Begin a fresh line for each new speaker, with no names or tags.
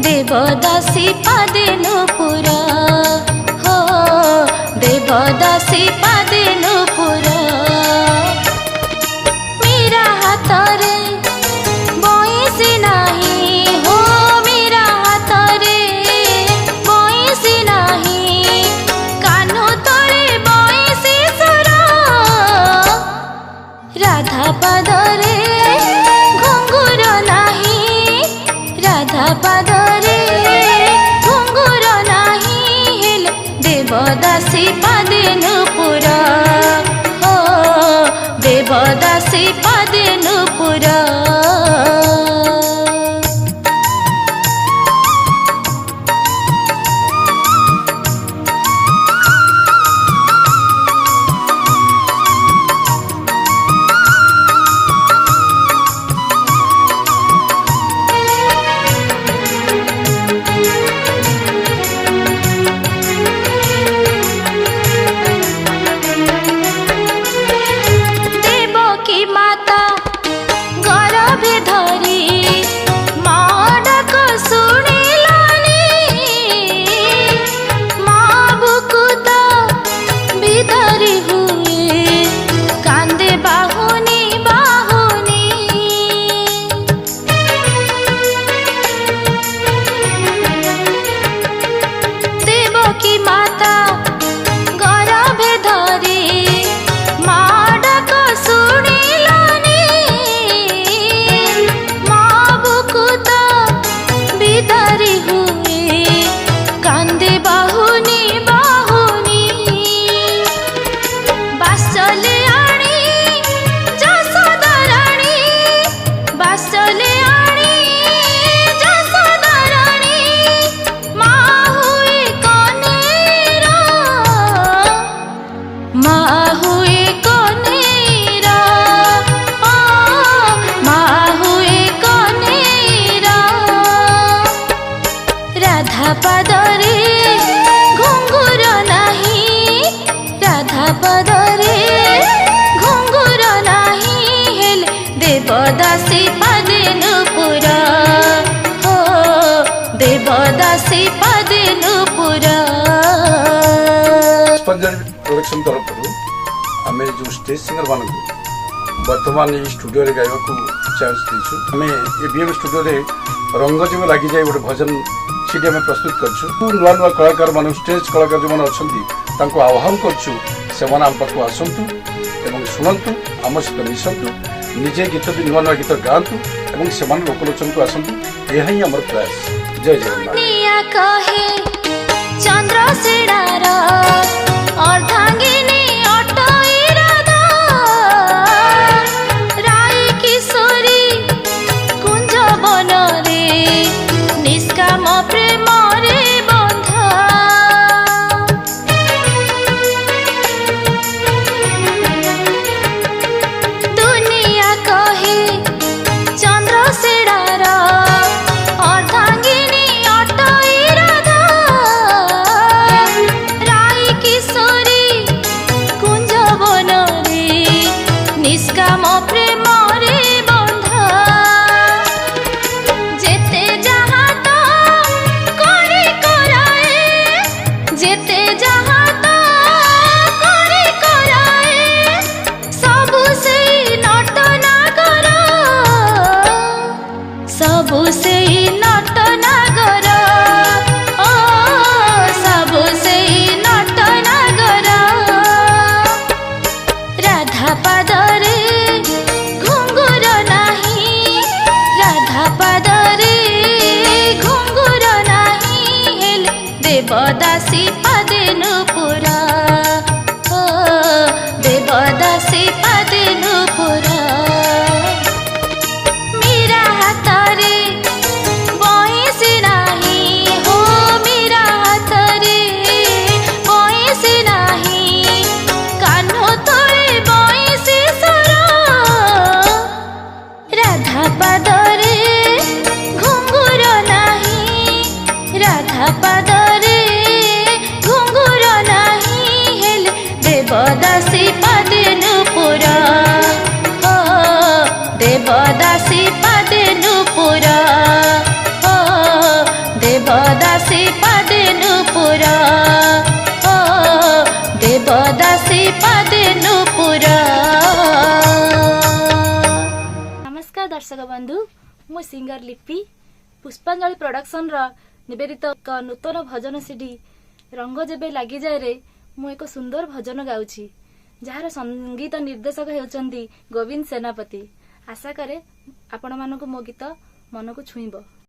देवदासी पादेनु पुरा हो देवदासी पादेनु पुरा मेरा हाथ रे बइसी नाही हो मेरा हाथ रे बइसी नाही कान्हो तले बइसी सुर राधा पादरे घुंघुर नाही राधा पादरे देवदासी पादेनु पुरा हो देवदासी पादेनु पुरा राधा पादरे घुंघुर नाही राधा पादरे घुंघुर नाही हेल देवदासी पादेनु पुरा हो देवदासी पादेनु पुरा।
पुष्पांजलि प्रोडक्शन तरफ आम जो स्टेज सिंगर मान वर्तमान स्टूडियो रे गायक को चांस देछु आम एबीएम स्टूडियो रे रंग जब लगी जाए गोटे भजन सीडी आम प्रस्तुत कर नुआ नुआ कलाकार मान स्टेज कलाकार जो मैंने अच्छा आह्वान करूँ से आम पाक आसतु एवं शुणु आम सहित मिशंतु निजे गीत भी नुआ नुआ गीत गाँतु और से लोकलोचन को आसतु यह ही आम प्रयास। जय जगन्नाथ।
देवदासी पादेनु पुरा हो देवदासी पादेनु पुरा मेरा हाथ रे बइसी नाही हो
दर्शक बंधु मु सिंगर लिपि पुष्पांजलि प्रोडक्शन रा निवेदित एक नूतन भजन सीडी रंग जेबे लागि जाए रे मु एक सुंदर भजन गाउछि जार संगीत निर्देशक हेउचंदी गोविंद सेनापति। आशा करे आपण मानको मो गीत मन को छुईब।